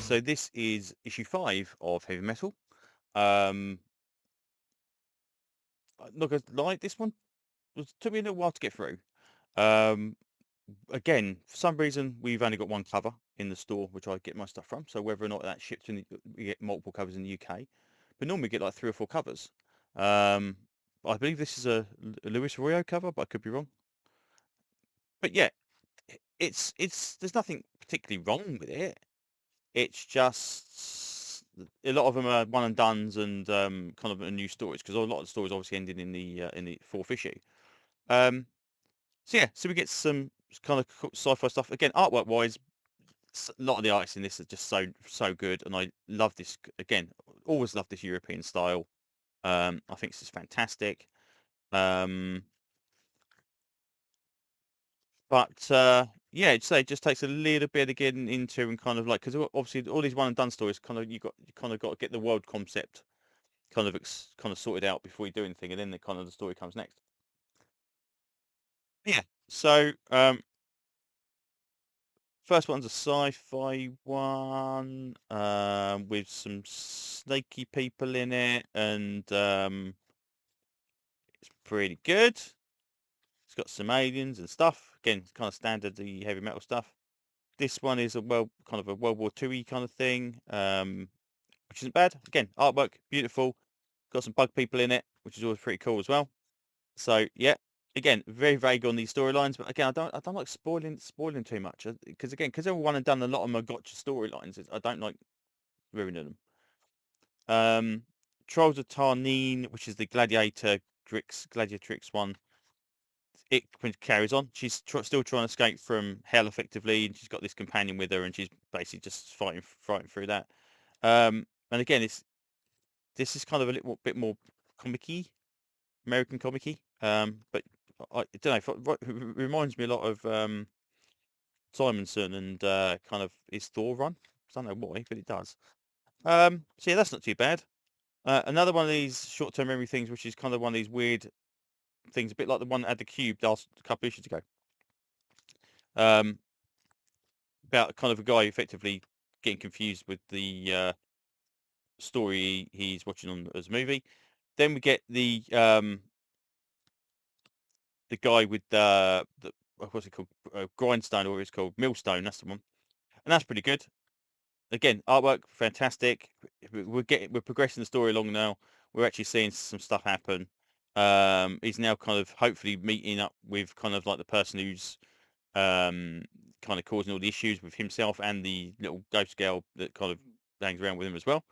so this is issue 5 of Heavy Metal. I'm not gonna lie, this one took me a little while to get through. Um, Again, for some reason, we've only got one cover in the store, which I get my stuff from. So whether or not that ships in, we get multiple covers in the UK, but normally we get like 3 or 4 covers. Um, I believe this is a Luis Arroyo cover, but I could be wrong. But yeah, it's there's nothing particularly wrong with it. It's just a lot of them are one and dones and kind of a new stories because a lot of the stories obviously ended in the 4th issue. Um, so yeah, so we get some kind of sci-fi stuff again. Artwork wise, a lot of the artists in this are just so good, and I love this again. Always love this European style. I think this is fantastic. Um, but yeah, so it just takes a little bit of getting into and kind of like because obviously all these one and done stories kind of you kind of got to get the world concept kind of sorted out before you do anything, and then the story comes next. Yeah. So first one's a sci-fi one with some snaky people in it, and it's pretty good. It's got some aliens and stuff. Again, it's kind of standard the heavy metal stuff. This one is a kind of a World War II kind of thing, which isn't bad. Again, artwork beautiful. Got some bug people in it, which is always pretty cool as well. So yeah, again, very vague on these storylines, but again, I don't like spoiling too much because again, because they're one and done, a lot of them are gotcha storylines. I don't like ruining them. Trolls of Tarnine, which is the Gladiatrix one, it carries on. She's still trying to escape from hell effectively, and she's got this companion with her, and she's basically just fighting through that. And again, this is kind of a little bit more comic-y, American comic-y. But I don't know. It reminds me a lot of Simonson and kind of his Thor run. I don't know why, but it does. So yeah, that's not too bad. Another one of these short-term memory things, which is kind of one of these weird things, a bit like the one that had the cube last couple of issues ago. Um, about kind of a guy effectively getting confused with the story he's watching on as a movie. Then we get the guy with the what's it called, grindstone, or it's called millstone. That's the one, and that's pretty good. Again, artwork fantastic. We're progressing the story along now. We're actually seeing some stuff happen. He's now kind of hopefully meeting up with kind of like the person who's kind of causing all the issues with himself and the little ghost girl that kind of hangs around with him as well.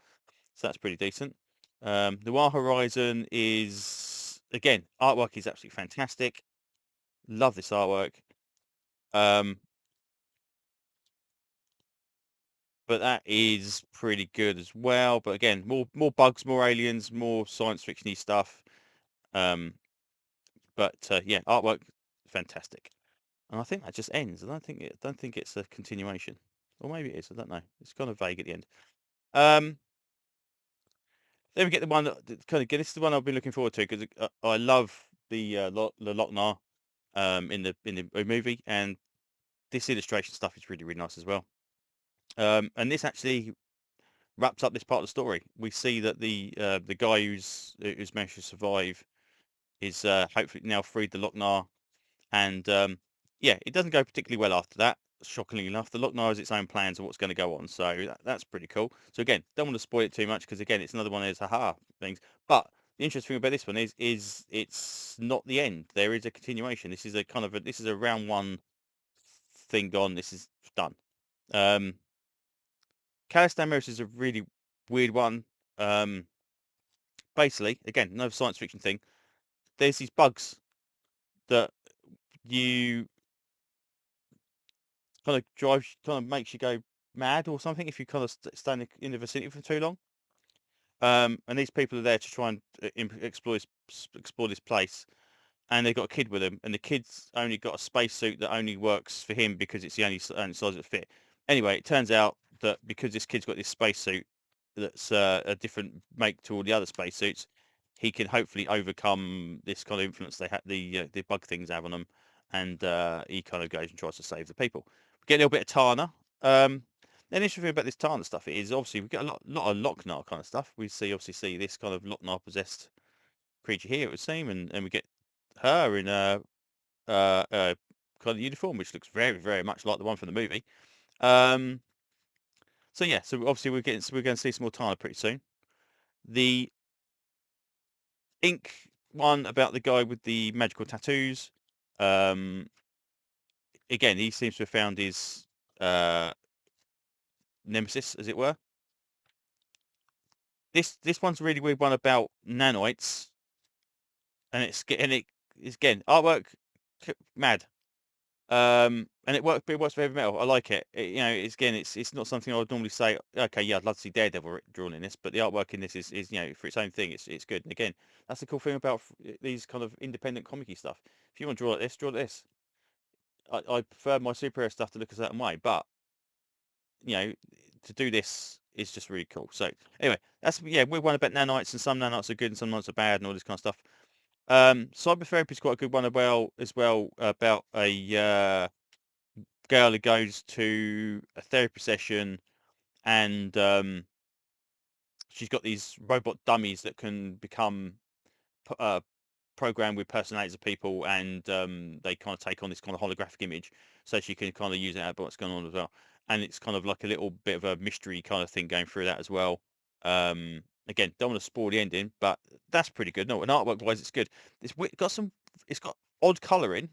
So that's pretty decent. Noir Horizon is again, artwork is absolutely fantastic. Love this artwork. Um, but that is pretty good as well. But again, more bugs, more aliens, more science fictiony stuff. Um, but yeah, artwork fantastic. And I think that just ends. Don't think it's a continuation, or maybe it is. I don't know. It's kind of vague at the end. Um, then we get the one that kind of this is the one I've been looking forward to because I love the Lochnar in the movie, and this illustration stuff is really nice as well. And this actually wraps up this part of the story. We see that the guy who's managed to survive is hopefully now freed the Lochnar, and yeah, it doesn't go particularly well after that. Shockingly enough, the Lochnar has its own plans of what's going to go on, so that's pretty cool. So again, don't want to spoil it too much because again, it's another one of those haha things. But the interesting thing about this one is it's not the end. There is a continuation. This is a kind of this is a round one thing gone. This is done. Um, Callisto is a really weird one. Um, Basically, again, another science fiction thing. There's these bugs that you kind of makes you go mad or something if you kind of stay in the vicinity for too long. And these people are there to try and explore this place, and they've got a kid with them, and the kid's only got a spacesuit that only works for him because it's the only size that fit. Anyway, it turns out that because this kid's got this spacesuit that's a different make to all the other spacesuits, he can hopefully overcome this kind of influence the bug things have on him, and he kind of goes and tries to save the people. We get a little bit of Tana. Um, The interesting thing about this Tana stuff is obviously we get a lot of Lochnar kind of stuff. We obviously see this kind of Lochnar possessed creature here, it would seem, and we get her in a kind of uniform, which looks very, very much like the one from the movie. Um, so yeah, so obviously we're going to see some more Tana pretty soon. The ink one about the guy with the magical tattoos. Um, again, he seems to have found his uh, nemesis, as it were. This one's a really weird one about nanites, and it's again artwork mad. And it works for heavy metal. I like it. You know, it's not something I would normally say. Okay, yeah, I'd love to see Daredevil drawn in this, but the artwork in this is you know for its own thing. It's good. And again, that's the cool thing about these kind of independent comic stuff. If you want to draw like this, draw like this. I prefer my superhero stuff to look a certain way, but you know, to do this is just really cool. So anyway, that's yeah, we're one about nanites, and some nanites are good and some nanites are bad, and all this kind of stuff. Cybertherapy is quite a good one as well about a girl who goes to a therapy session, and she's got these robot dummies that can become uh, programmed with personalities of people, and they kind of take on this kind of holographic image, so she can kind of use it about what's going on as well. And it's kind of like a little bit of a mystery kind of thing going through that as well. Again, don't want to spoil the ending, but that's pretty good. No, and artwork wise, it's good. It's got odd colouring,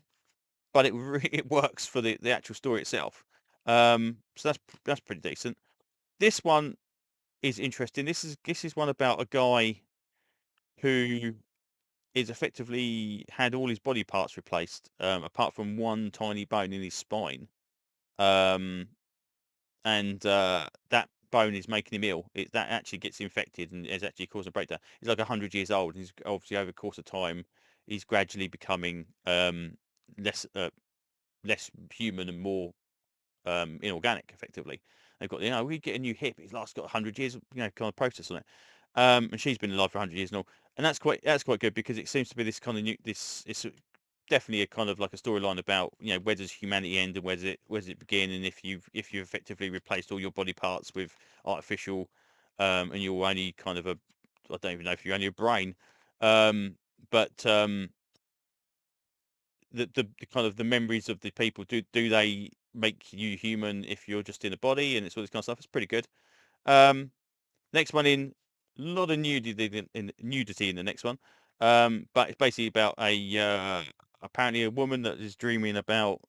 but it works for the actual story itself. So that's pretty decent. This one is interesting. This is one about a guy who is effectively had all his body parts replaced, apart from one tiny bone in his spine. Um, and that bone is making him ill. That actually gets infected and is actually causing a breakdown. He's like 100 years old, and he's obviously over the course of time, he's gradually becoming less less human and more inorganic, effectively. They've got, we get a new hip. It's last got 100 years, kind of process on it. And she's been alive for 100 years and all, and that's quite good because it seems to be this kind of new. It's definitely a kind of like a storyline about where does humanity end and where does it begin, and if you've effectively replaced all your body parts with artificial, and you're only kind of I don't even know if you're only a brain, but the kind of the memories of the people, do they make you human if you're just in a body, and it's all this kind of stuff. It's pretty good. Um, next one in, a lot of nudity in the next one, but it's basically about a apparently a woman that is dreaming about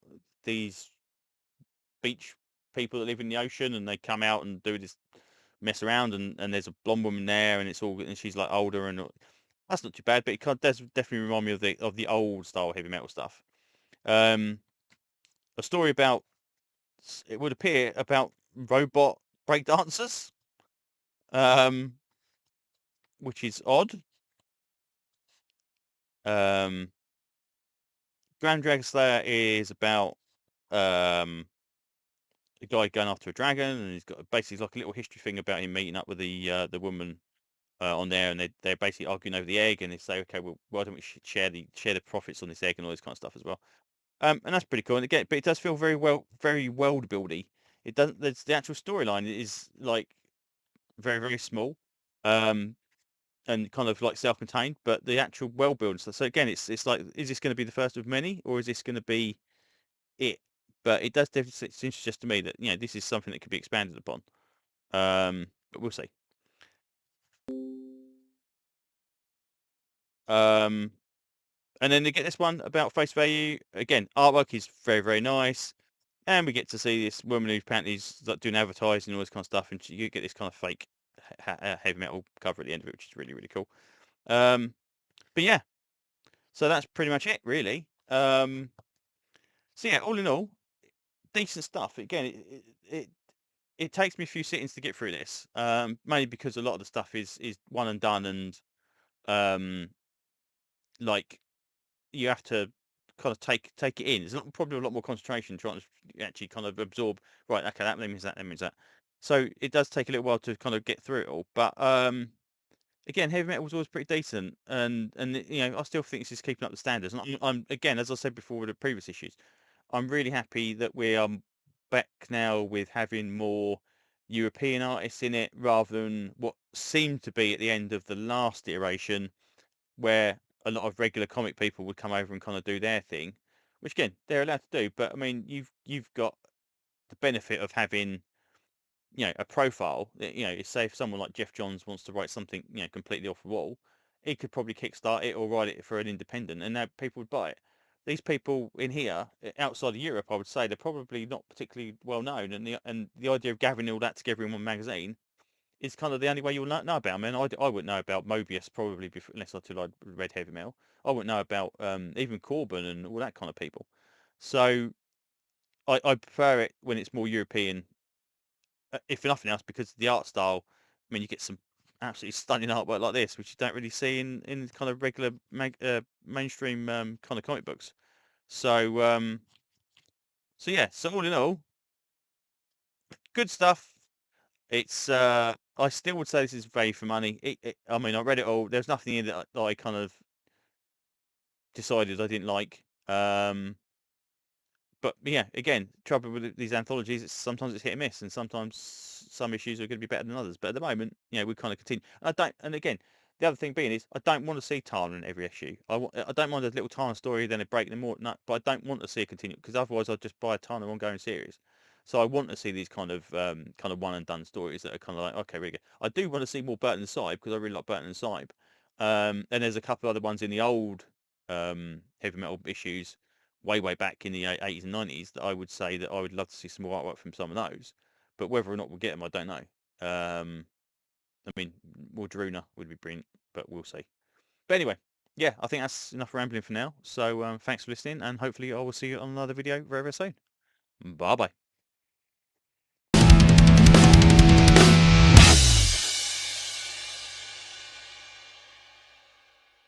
these beach people that live in the ocean, and they come out and do this mess around, and there's a blonde woman there, and she's like older, and that's not too bad, but it does definitely remind me of the old style heavy metal stuff. Um, a story about, it would appear, about robot breakdancers, um, which is odd. Um, Grand Dragon Slayer is about um, a guy going after a dragon, and he's got basically like a little history thing about him meeting up with the woman on there, and they're basically arguing over the egg, and they say, okay, well, why don't we share the profits on this egg and all this kind of stuff as well. And that's pretty cool. And again, but it does feel very world buildy. It doesn't. The actual storyline is like very, very small, um, and kind of like self-contained. But the actual world building stuff. So again, it's like, is this going to be the first of many, or is this going to be it? But it does definitely seem to suggest to me that this is something that could be expanded upon. But we'll see. Um, and then they get this one about face value. Again, artwork is very, very nice. And we get to see this woman who's apparently is like doing advertising and all this kind of stuff, and you get this kind of fake heavy metal cover at the end of it, which is really, really cool. Um, but yeah, so that's pretty much it, really. So yeah, all in all, decent stuff. Again, it takes me a few sittings to get through this, mainly because a lot of the stuff is one and done, and um, like, you have to kind of take it in. There's probably a lot more concentration trying to actually kind of absorb. Right, okay, that means that. That means that. So it does take a little while to kind of get through it all. But again, heavy metal was always pretty decent, and I still think this is keeping up the standards. And I'm again, as I said before with the previous issues, I'm really happy that we are back now with having more. European artists in it rather than what seemed to be at the end of the last iteration, where a lot of regular comic people would come over and kind of do their thing, which again they're allowed to do. But I mean, you've got the benefit of having, a profile. Say if someone like Jeff Johns wants to write something, completely off the wall, he could probably kickstart it or write it for an independent, and now people would buy it. These people in here, outside of Europe, I would say they're probably not particularly well known, and the idea of gathering all that together in one magazine is kind of the only way you'll know about them. I mean, I wouldn't know about Mobius probably before, unless I like Red Heavy Metal. I wouldn't know about even Corbin and all that kind of people. So I prefer it when it's more European, if for nothing else, because the art style. I mean, you get some absolutely stunning artwork like this, which you don't really see in kind of regular mainstream kind of comic books. So so yeah. So all in all, good stuff. It's I still would say this is value for money. I mean, I read it all. There's nothing in it that I kind of decided I didn't like. But yeah, again, trouble with these anthologies, it's sometimes it's hit and miss, and sometimes some issues are going to be better than others. But at the moment, we kind of continue. And I don't. And again, the other thing being is, I don't want to see Tana in every issue. I don't mind a little Tana story, then a break, then more. No, but I don't want to see a continue, because otherwise I'd just buy a Tana ongoing series. So I want to see these kind of one and done stories that are kind of like, okay, really good. I do want to see more Burton and Sibe, because I really like Burton and Sibe. And there's a couple other ones in the old heavy metal issues way back in the 80s and 90s that I would say that I would love to see some more artwork from some of those. But whether or not we'll get them, I don't know. I mean, more Druna would be brilliant, but we'll see. But anyway, yeah, I think that's enough rambling for now. So thanks for listening, and hopefully I will see you on another video very, very soon. Bye bye.